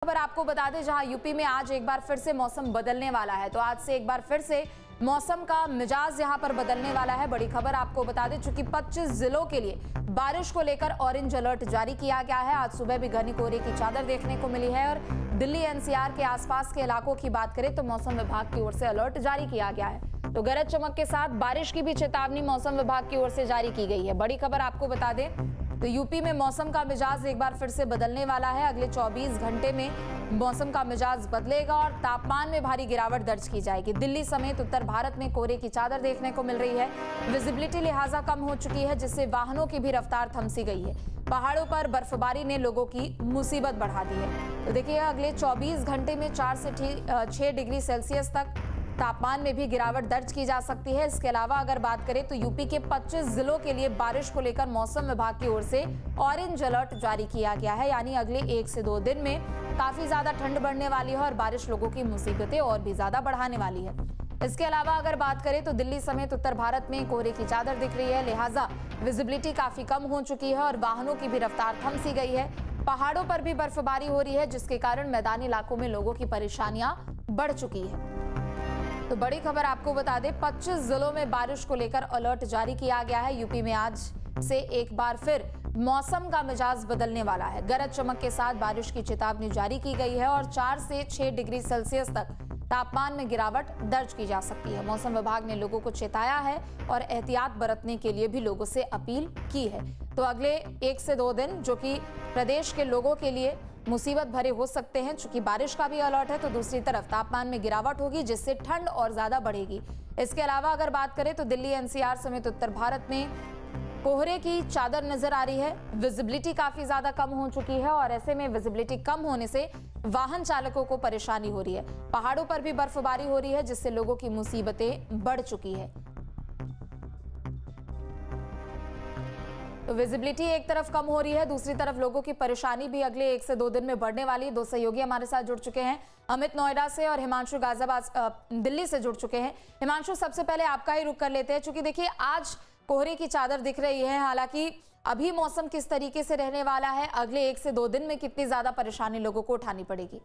खबर आपको बता दें, जहां यूपी में आज एक बार फिर से मौसम बदलने वाला है। तो आज से एक बार फिर से मौसम का मिजाज यहां पर बदलने वाला है। बड़ी खबर आपको बता दें, चूंकि 25 जिलों के लिए बारिश को लेकर ऑरेंज अलर्ट जारी किया गया है। आज सुबह भी घनी कोहरे की चादर देखने को मिली है और दिल्ली एनसीआर के आसपास के इलाकों की बात करें तो मौसम विभाग की ओर से अलर्ट जारी किया गया है। तो गरज चमक के साथ बारिश की भी चेतावनी मौसम विभाग की ओर से जारी की गई है। बड़ी खबर आपको बता दें, तो यूपी में मौसम का मिजाज एक बार फिर से बदलने वाला है। अगले 24 घंटे में मौसम का मिजाज बदलेगा और तापमान में भारी गिरावट दर्ज की जाएगी। दिल्ली समेत उत्तर भारत में कोहरे की चादर देखने को मिल रही है। विजिबिलिटी लिहाजा कम हो चुकी है, जिससे वाहनों की भी रफ्तार थमसी गई है। पहाड़ों पर बर्फबारी ने लोगों की मुसीबत बढ़ा दी है। तो देखिए, अगले 24 घंटे में 4 से 6 डिग्री सेल्सियस तक तापमान में भी गिरावट दर्ज की जा सकती है। इसके अलावा अगर बात करें तो यूपी के 25 जिलों के लिए बारिश को लेकर मौसम विभाग की ओर से ऑरेंज अलर्ट जारी किया गया है। यानी अगले 1 से 2 दिन में काफी ज्यादा ठंड बढ़ने वाली है और बारिश लोगों की मुसीबतें और भी ज्यादा बढ़ाने वाली है। इसके अलावा अगर बात करें तो दिल्ली समेत उत्तर भारत में कोहरे की चादर दिख रही है, लिहाजा विजिबिलिटी काफी कम हो चुकी है और वाहनों की भी रफ्तार थम सी गई है। पहाड़ों पर भी बर्फबारी हो रही है, जिसके कारण मैदानी इलाकों में लोगों की परेशानियां बढ़ चुकी है। तो बड़ी खबर आपको बता दें, 25 जिलों में बारिश को लेकर अलर्ट जारी किया गया है। यूपी में आज से एक बार फिर मौसम का मिजाज बदलने वाला है। गरज चमक के साथ बारिश की चेतावनी जारी की गई है और 4 से 6 डिग्री सेल्सियस तक तापमान में गिरावट दर्ज की जा सकती है। मौसम विभाग ने लोगों को चेताया है और एहतियात बरतने के लिए भी लोगों से अपील की है। तो अगले 1 से 2 दिन जो कि प्रदेश के लोगों के लिए मुसीबत भरे हो सकते हैं, चूंकि बारिश का भी अलर्ट है, तो दूसरी तरफ तापमान में गिरावट होगी, जिससे ठंड और ज्यादा बढ़ेगी। इसके अलावा अगर बात करें तो दिल्ली एनसीआर समेत उत्तर भारत में कोहरे की चादर नजर आ रही है। विजिबिलिटी काफी ज्यादा कम हो चुकी है और ऐसे में विजिबिलिटी कम होने से वाहन चालकों को परेशानी हो रही है। पहाड़ों पर भी बर्फबारी हो रही है, जिससे लोगों की मुसीबतें बढ़ चुकी है। तो विजिबिलिटी एक तरफ कम हो रही है, दूसरी तरफ लोगों की परेशानी भी अगले 1 से 2 दिन में बढ़ने वाली है। 2 सहयोगी हमारे साथ जुड़ चुके हैं, अमित नोएडा से और हिमांशु गाजियाबाद दिल्ली से जुड़ चुके हैं। हिमांशु, सबसे पहले आपका ही रुख कर लेते हैं, क्योंकि देखिए आज कोहरे की चादर दिख रही है। हालांकि अभी मौसम किस तरीके से रहने वाला है, अगले 1 से 2 दिन में कितनी ज्यादा परेशानी लोगों को उठानी पड़ेगी?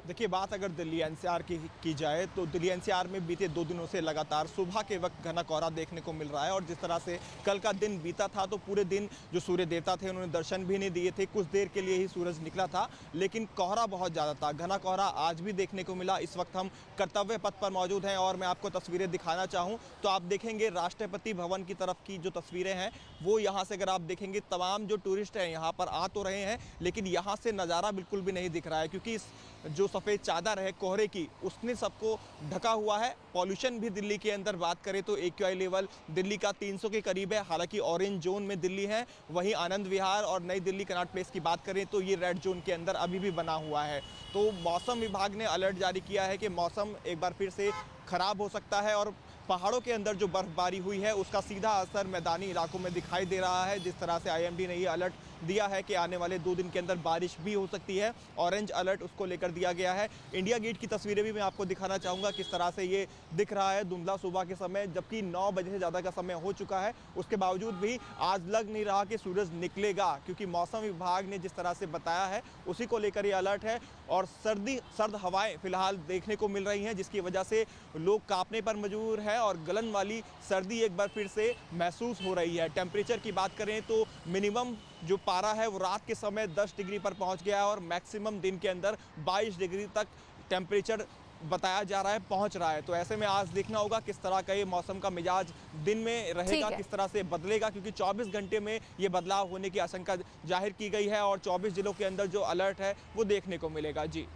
देखिए, बात अगर दिल्ली एनसीआर की जाए तो दिल्ली एनसीआर में बीते 2 दिनों से लगातार सुबह के वक्त घना कोहरा देखने को मिल रहा है। और जिस तरह से कल का दिन बीता था तो पूरे दिन जो सूर्य देवता थे उन्होंने दर्शन भी नहीं दिए थे। कुछ देर के लिए ही सूरज निकला था, लेकिन कोहरा बहुत ज़्यादा था। घना कोहरा आज भी देखने को मिला। इस वक्त हम कर्तव्य पथ पर मौजूद हैं और मैं आपको तस्वीरें दिखाना चाहूँ तो आप देखेंगे राष्ट्रपति भवन की तरफ की जो तस्वीरें हैं वो यहाँ से अगर आप देखेंगे, तमाम जो टूरिस्ट हैं यहाँ पर आ तो रहे हैं, लेकिन यहाँ से नज़ारा बिल्कुल भी नहीं दिख रहा है, क्योंकि जो सफ़ेद चादर है कोहरे की उसने सबको ढका हुआ है। पॉल्यूशन भी दिल्ली के अंदर बात करें तो AQI लेवल दिल्ली का 300 के करीब है। हालांकि ऑरेंज जोन में दिल्ली है, वहीं आनंद विहार और नई दिल्ली कनॉट प्लेस की बात करें तो ये रेड जोन के अंदर अभी भी बना हुआ है। तो मौसम विभाग ने अलर्ट जारी किया है कि मौसम एक बार फिर से खराब हो सकता है और पहाड़ों के अंदर जो बर्फबारी हुई है उसका सीधा असर मैदानी इलाकों में दिखाई दे रहा है। जिस तरह से IMD ने ये अलर्ट दिया है कि आने वाले 2 दिन के अंदर बारिश भी हो सकती है, ऑरेंज अलर्ट उसको लेकर दिया गया है। इंडिया गेट की तस्वीरें भी मैं आपको दिखाना चाहूँगा किस तरह से ये दिख रहा है धुंधला सुबह के समय, जबकि 9 बजे से ज़्यादा का समय हो चुका है। उसके बावजूद भी आज लग नहीं रहा कि सूरज निकलेगा, क्योंकि मौसम विभाग ने जिस तरह से बताया है उसी को लेकर ये अलर्ट है। और सर्द हवाएं फिलहाल देखने को मिल रही हैं, जिसकी वजह से लोग कांपने पर मजबूर है और गलन वाली सर्दी एक बार फिर से महसूस हो रही है। टेम्परेचर की बात करें तो मिनिमम जो पारा है वो रात के समय 10 डिग्री पर पहुंच गया है और मैक्सिमम दिन के अंदर 22 डिग्री तक टेम्परेचर बताया जा रहा है, पहुंच रहा है। तो ऐसे में आज देखना होगा किस तरह का ये मौसम का मिजाज दिन में रहेगा, किस तरह से बदलेगा, क्योंकि 24 घंटे में ये बदलाव होने की आशंका जाहिर की गई है और 24 जिलों के अंदर जो अलर्ट है वो देखने को मिलेगा। जी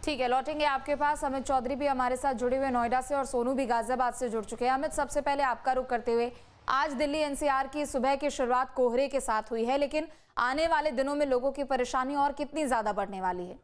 ठीक है, लौटेंगे आपके पास। अमित चौधरी भी हमारे साथ जुड़े हुए नोएडा से और सोनू भी गाजियाबाद से जुड़ चुके हैं। अमित, सबसे पहले आपका रुख करते हुए, आज दिल्ली एनसीआर की सुबह की शुरुआत कोहरे के साथ हुई है, लेकिन आने वाले दिनों में लोगों की परेशानी और कितनी ज्यादा बढ़ने वाली है?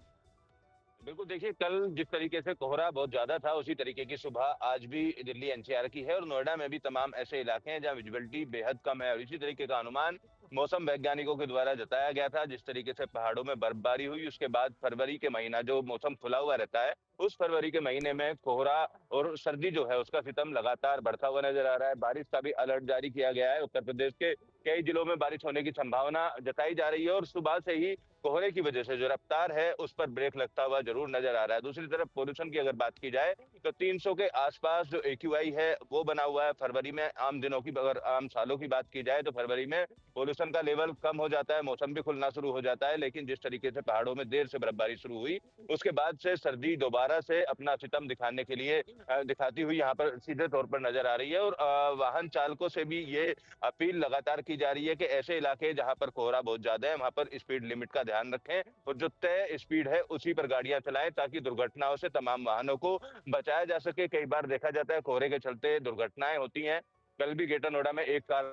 बिल्कुल, देखिए कल जिस तरीके से कोहरा बहुत ज्यादा था उसी तरीके की सुबह आज भी दिल्ली एनसीआर की है और नोएडा में भी तमाम ऐसे इलाके हैं जहां विजिबिलिटी बेहद कम है और इसी तरीके का अनुमान मौसम वैज्ञानिकों के द्वारा जताया गया था। जिस तरीके से पहाड़ों में बर्फबारी हुई उसके बाद फरवरी के महीना जो मौसम खुला हुआ रहता है उस फरवरी के महीने में कोहरा और सर्दी जो है उसका सितम लगातार बढ़ता हुआ नजर आ रहा है। बारिश का भी अलर्ट जारी किया गया है। उत्तर प्रदेश के कई जिलों में बारिश होने की संभावना जताई जा रही है और सुबह से ही कोहरे की वजह से जो रफ्तार है उस पर ब्रेक लगता हुआ जरूर नजर आ रहा है। दूसरी तरफ पोल्यूशन की अगर बात की जाए तो 300 के आसपास जो AQI है वो बना हुआ है। फरवरी में आम दिनों की अगर आम सालों की बात की जाए तो फरवरी में पोल्यूशन का लेवल कम हो जाता है, मौसम भी खुलना शुरू हो जाता है। लेकिन जिस तरीके से पहाड़ों में देर से बर्फबारी शुरू हुई उसके बाद से सर्दी दोबारा से अपना सितम दिखाने के लिए दिखाती हुई यहाँ पर सीधे तौर पर नजर आ रही है। और वाहन चालकों से भी ये अपील लगातार की जा रही है कि ऐसे इलाके जहां पर कोहरा बहुत ज्यादा है वहां पर स्पीड लिमिट का ध्यान रखें और जो तय स्पीड है उसी पर गाड़ियां चलाएं ताकि दुर्घटनाओं से तमाम वाहनों को बचाया जा सके। कई बार देखा जाता है कोहरे के चलते दुर्घटनाएं होती हैं। कल भी ग्रेटर नोएडा में एक कार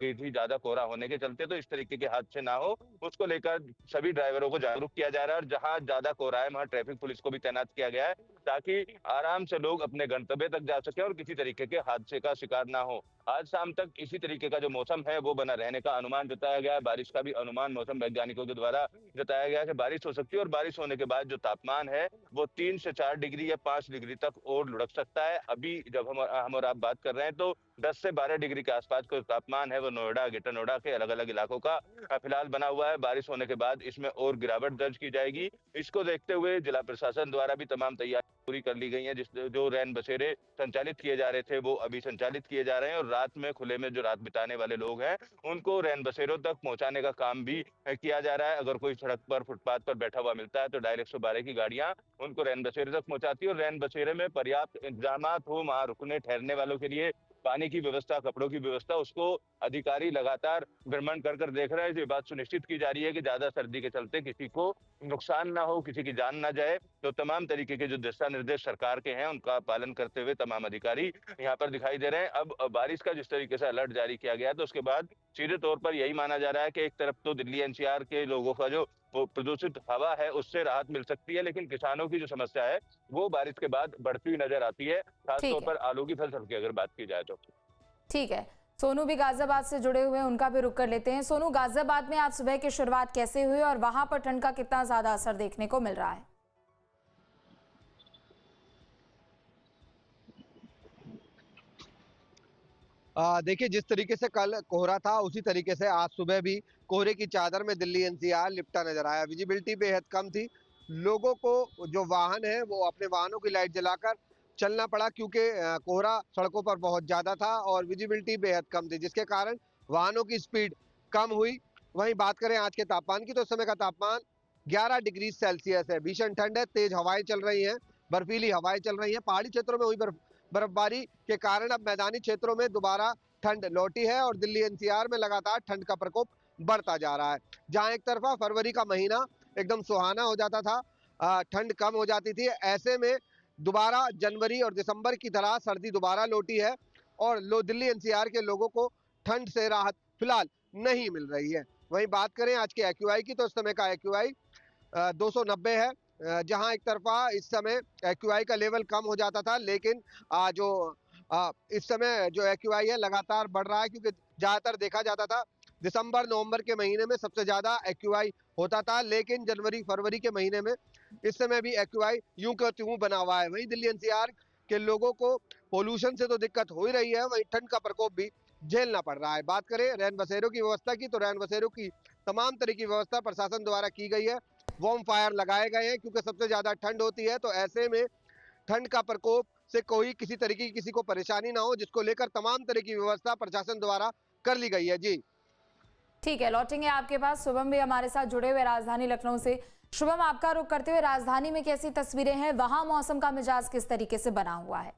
गई थी ज्यादा कोहरा होने के चलते, तो इस तरीके के हादसे ना हो उसको लेकर सभी ड्राइवरों को जागरूक किया जा रहा है। और जहां ज्यादा कोहरा है वहां ट्रैफिक पुलिस को भी तैनात किया गया है ताकि आराम से लोग अपने गंतव्य तक जा सके और किसी तरीके के हादसे का शिकार ना हो। आज शाम तक इसी तरीके का जो मौसम है वो बना रहने का अनुमान जताया गया है। बारिश का भी अनुमान मौसम वैज्ञानिकों के द्वारा जताया गया है कि बारिश हो सकती है और बारिश होने के बाद जो तापमान है वो 3 से 4 डिग्री या 5 डिग्री तक और लुढ़क सकता है। अभी जब हम और आप बात कर रहे हैं तो 10 से 12 डिग्री के आसपास का तापमान है वो नोएडा, ग्रेटर नोएडा के अलग अलग इलाकों का फिलहाल बना हुआ है। बारिश होने के बाद इसमें और गिरावट दर्ज की जाएगी। इसको देखते हुए जिला प्रशासन द्वारा भी तमाम तैयारी पूरी कर ली गई है। जो रैन बसेरे संचालित किए जा रहे थे वो अभी संचालित किए जा रहे हैं और रात में खुले में जो रात बिताने वाले लोग हैं उनको रैन बसेरों तक पहुंचाने का काम भी किया जा रहा है। अगर कोई सड़क पर फुटपाथ पर बैठा हुआ मिलता है तो डायरेक्ट 112 की गाड़ियां उनको रैन बसेरे तक पहुंचाती है और रैन बसेरे में पर्याप्त इंतजाम हो, वहां रुकने ठहरने वालों के लिए पानी की व्यवस्था, कपड़ों की व्यवस्था, उसको अधिकारी लगातार भ्रमण कर देख रहे हैं। ये बात सुनिश्चित की जा रही है कि ज्यादा सर्दी के चलते किसी को नुकसान ना हो, किसी की जान ना जाए। तो तमाम तरीके के जो दिशा निर्देश सरकार के हैं उनका पालन करते हुए तमाम अधिकारी यहाँ पर दिखाई दे रहे हैं। अब बारिश का जिस तरीके से अलर्ट जारी किया गया है तो उसके बाद सीधे तौर पर यही माना जा रहा है कि एक तरफ तो दिल्ली NCR के लोगों का जो प्रदूषित हवा है उससे राहत मिल सकती है, लेकिन किसानों की जो समस्या है वो बारिश के बाद बढ़ती हुई नजर आती है, खासतौर पर आलू की फसल की अगर बात की जाए तो। ठीक है, सोनू भी गाजियाबाद से जुड़े हुए हैं, उनका भी रुख कर लेते हैं। सोनू, गाजियाबाद में आज सुबह की शुरुआत कैसे हुई और वहां पर ठंड का कितना ज्यादा असर देखने को मिल रहा है? देखिए, जिस तरीके से कल कोहरा था उसी तरीके से आज सुबह भी कोहरे की चादर में दिल्ली NCR लिपटा नजर आया। विजिबिलिटी बेहद कम थी। लोगों को जो वाहन है वो अपने वाहनों की लाइट जलाकर चलना पड़ा क्योंकि कोहरा सड़कों पर बहुत ज्यादा था और विजिबिलिटी बेहद कम थी, जिसके कारण वाहनों की स्पीड कम हुई। वहीं बात करें आज के तापमान की तो इस समय का तापमान 11 डिग्री सेल्सियस है। भीषण ठंड है, तेज हवाएं चल रही हैं, बर्फीली हवाएं चल रही हैं। पहाड़ी क्षेत्रों में हुई बर्फबारी के कारण अब मैदानी क्षेत्रों में दोबारा ठंड लौटी है और दिल्ली NCR में लगातार ठंड का प्रकोप बढ़ता जा रहा है। जहां एक तरफा फरवरी का महीना एकदम सुहाना हो जाता था, ठंड कम हो जाती थी, ऐसे में दोबारा जनवरी और दिसंबर की तरह सर्दी दोबारा लौटी है और दिल्ली NCR के लोगों को ठंड से राहत फिलहाल नहीं मिल रही है। वहीं बात करें आज के AQI की तो इस समय का AQI 290 है। जहां एक तरफा इस समय AQI का लेवल कम हो जाता था, लेकिन इस समय जो AQI है लगातार बढ़ रहा है क्योंकि ज्यादातर देखा जाता था दिसंबर नवंबर के महीने में सबसे ज्यादा AQI होता था, लेकिन जनवरी फरवरी के महीने में इस समय भी AQI यूं का त्यों बना हुआ है। वहीं दिल्ली NCR के लोगों को पोल्यूशन से तो दिक्कत हो ही रही है, वहीं ठंड का प्रकोप भी झेलना पड़ रहा है। बात करें रैन बसेरों की व्यवस्था की तो रैन बसेरों की तमाम तरह की व्यवस्था प्रशासन द्वारा की गई है। वार्म फायर लगाए गए हैं क्योंकि सबसे ज्यादा ठंड होती है, तो ऐसे में ठंड का प्रकोप से कोई किसी तरीके की किसी को परेशानी ना हो, जिसको लेकर तमाम तरह की व्यवस्था प्रशासन द्वारा कर ली गई है। जी ठीक है, लौटेंगे आपके पास। शुभम भी हमारे साथ जुड़े हुए राजधानी लखनऊ से। शुभम, आपका रुख करते हुए राजधानी में कैसी तस्वीरें हैं, वहां मौसम का मिजाज किस तरीके से बना हुआ है?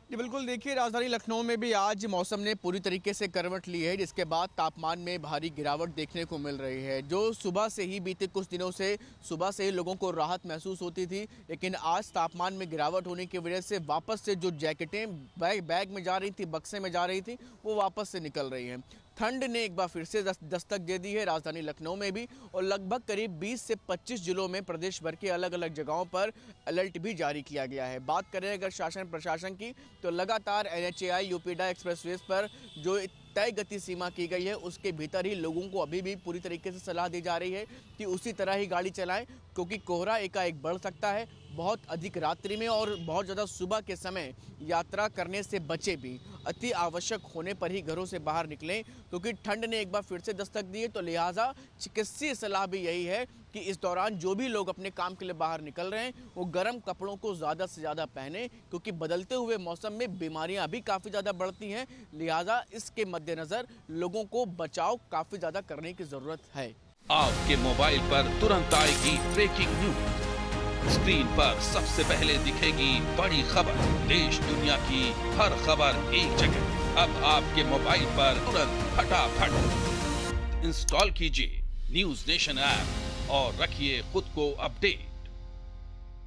जी बिल्कुल, देखिए राजधानी लखनऊ में भी आज मौसम ने पूरी तरीके से करवट ली है, जिसके बाद तापमान में भारी गिरावट देखने को मिल रही है। जो सुबह से ही बीते कुछ दिनों से सुबह से ही लोगों को राहत महसूस होती थी, लेकिन आज तापमान में गिरावट होने की वजह से वापस से जो जैकेटें बैग में जा रही थी, बक्से में जा रही थी, वो वापस से निकल रही हैं। ठंड ने एक बार फिर से दस्तक दे दी है राजधानी लखनऊ में भी, और लगभग करीब 20 से 25 जिलों में प्रदेश भर के अलग अलग जगहों पर अलर्ट भी जारी किया गया है। बात करें अगर शासन प्रशासन की तो लगातार NHAI यूपीडा एक्सप्रेसवेज पर जो तय गति सीमा की गई है उसके भीतर ही लोगों को अभी भी पूरी तरीके से सलाह दी जा रही है कि उसी तरह ही गाड़ी चलाएं, क्योंकि कोहरा एकाएक बढ़ सकता है, बहुत अधिक रात्रि में और बहुत ज़्यादा सुबह के समय यात्रा करने से बचे भी। अति आवश्यक होने पर ही घरों से बाहर निकलें, क्योंकि ठंड ने एक बार फिर से दस्तक दी है। तो लिहाजा चिकित्सीय सलाह भी यही है कि इस दौरान जो भी लोग अपने काम के लिए बाहर निकल रहे हैं वो गर्म कपड़ों को ज़्यादा से ज़्यादा पहने, क्योंकि बदलते हुए मौसम में बीमारियां भी काफ़ी ज़्यादा बढ़ती हैं। लिहाजा इसके मद्देनज़र लोगों को बचाव काफ़ी ज़्यादा करने की ज़रूरत है। आपके मोबाइल पर तुरंत आएगी ब्रेकिंग न्यूज, स्क्रीन पर सबसे पहले दिखेगी बड़ी खबर, देश दुनिया की हर खबर एक जगह। अब आपके मोबाइल पर तुरंत फटाफट इंस्टॉल कीजिए न्यूज नेशन ऐप और रखिए खुद को अपडेट।